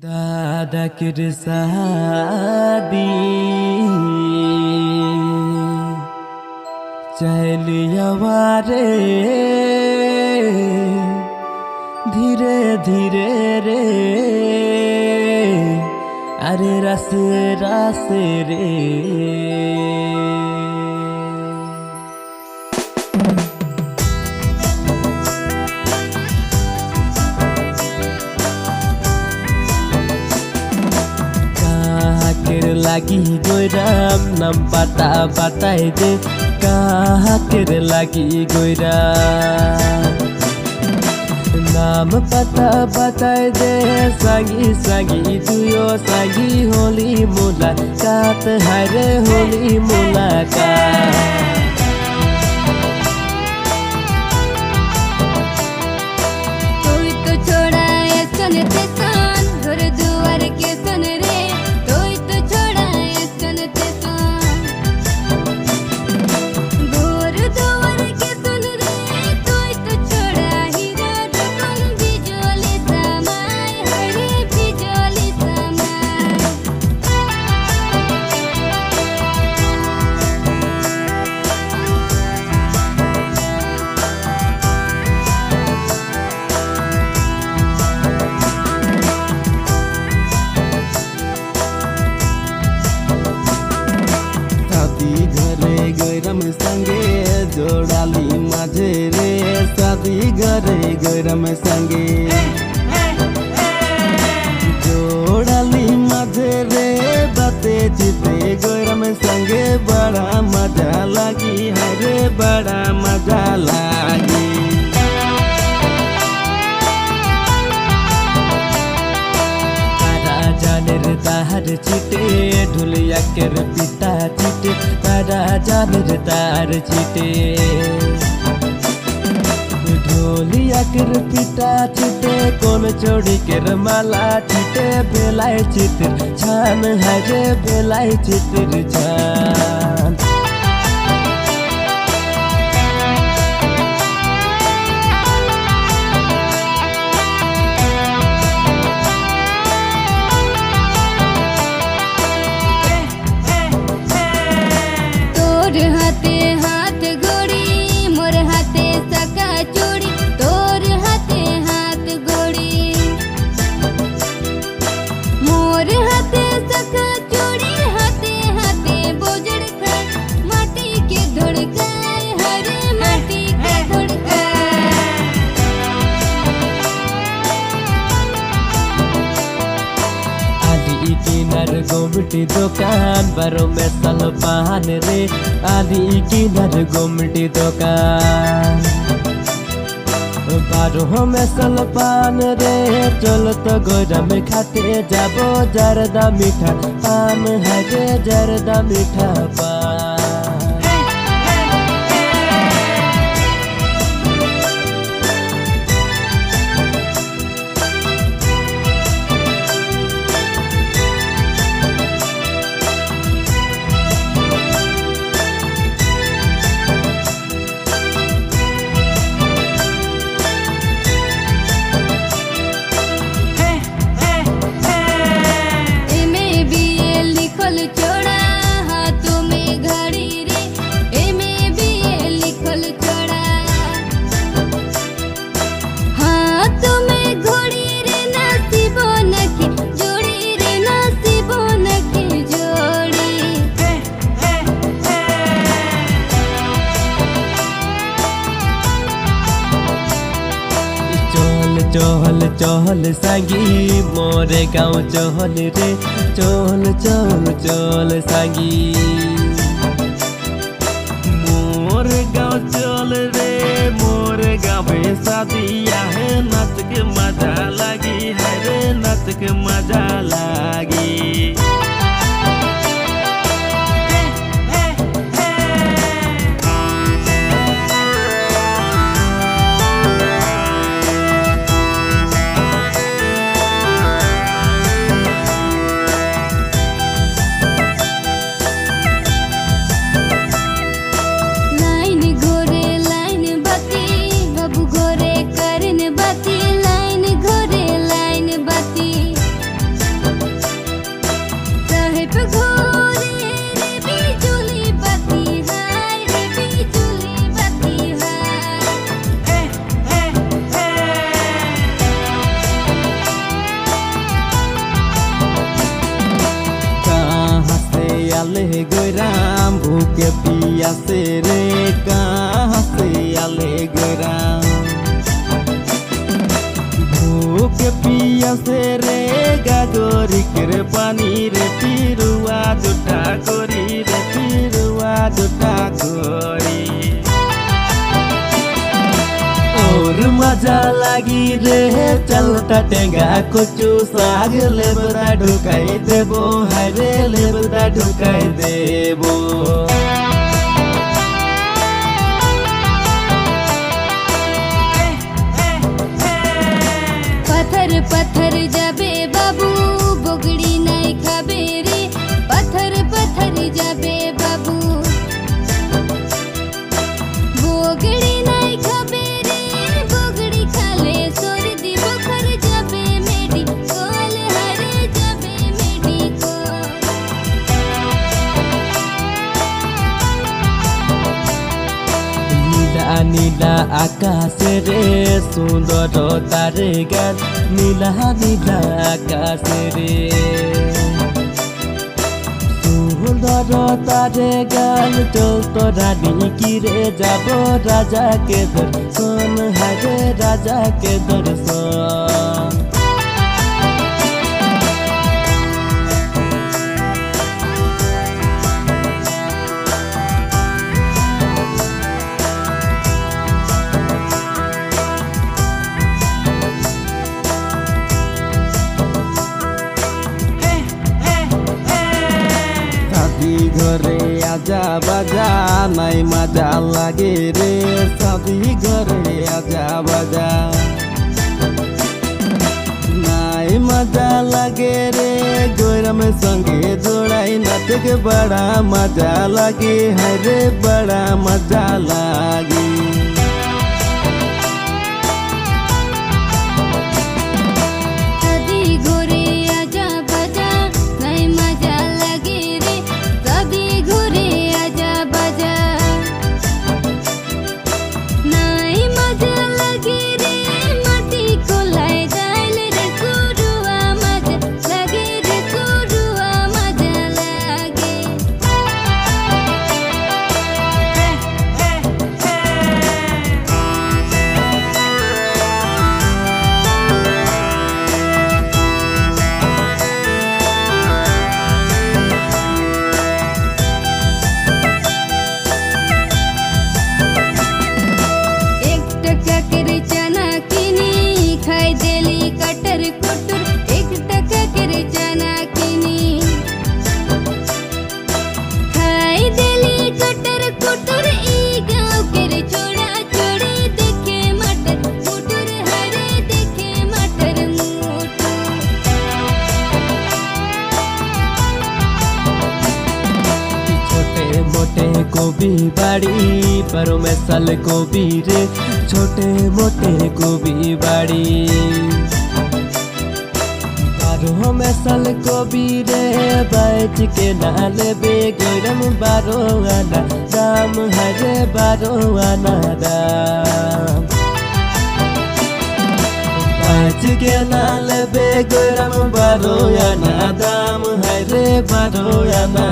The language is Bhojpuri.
दादा किर शादी चलिया रे धीरे धीरे रे अरे रस रस रे लागी गोइराम नाम पता बताए दे कहाँ के लागी गोइराम नाम पता बताए दे संगी संगी दुयो संगी होली मुलाकात हरे होली मुलाकात कोई तो छोड़ा है सन ते सन घर दुआर के सन रे गैरम संगे जोड़ाली माझे रे शादी घरे गैरम संगे जोड़ाली माझे रे बाते चिते गैरम संगे बड़ा मजा लगी हरे बड़ा मजा लगी तार छिटे ढोलिया के पिता छिटे तारा जाने तार छिटे ढोलिया के पिता छिटे कौन चोड़ी के माला छिटे बेलाय चित्र छान हरे बेलाय चित्र छान हाथे हाथ गोड़ी मोर हाथे सका चूड़ी तोर हाथे हाथ गोड़ी मोर हाथे सका चूड़ी हाथे हाथे बोजड़ खाए माटी के धड़काए हरे माटी के धड़काए आदि किनार गोमटी दुकान बारो में सलपान रे आदि किनार गोमटी दुकान बारो में सलपान रे चल तो गोरा में खाते जाबो जरदा मीठा पान हरे जरदा मीठा पान चोड़ा हाथों में घड़ी रे एमे भी लिखल चोड़ा हाथों में घड़ी रे नसीबो नकी जोड़ी रे नसीबो नकी जोड़ी चहल चहल संगी मोरे गाँव चहल रे चल चल चल संगी मोर गाँव चल रे मोर गाँव शादिया है नाच के मजा लगी है रे नाच के मजा लगी लाइन आले गोराम भूखे पियासे रे कहाँ से आले गोराम भूखे पियासे रे गागरी के पानी रे पिरुआ दुटा गोरी रे पिरुआ दुटा गोरी और मजा लगी रे चलता टेंगा कुचू साग लेबदा ढुकाई देबो हरे लेबदा ढुकाई देबो पत्थर पत्थर जाबे बाबू बोगड़ी नहीं खाबे रे पत्थर पत्थर जाबे बाबू बोगड़ी नहीं खाबे रे बोगड़ी खाले सोर दी बुखर जाबे मेडी कोल हरे जाबे मेडी कोल नीला नीला आकाश रे सुंदर तारे गान नीला नीला आकाश रे सुंदर तारे गान चल तो रानी की रे जाबो राजा के दर्शन हरे राजा के दर्शन घरे आजा बाजा नाई मजा लागे रे सभी घरे आजा बाजा नाई मजा लागे रे गोरम संगे जोड़ाई नाटक बड़ा मजा लागे है रे बड़ा मजा लागे गोभी बाड़ी पर में साल गोभी रे छोटे मोटे गोभी बाड़ी बारो में साल गोभी रे बैठ के नाल बे गोरम बारो आना दाम हरे बारो आना दाम बैठ के नाल बे गोरम बारो आना दाम हरे बारो आना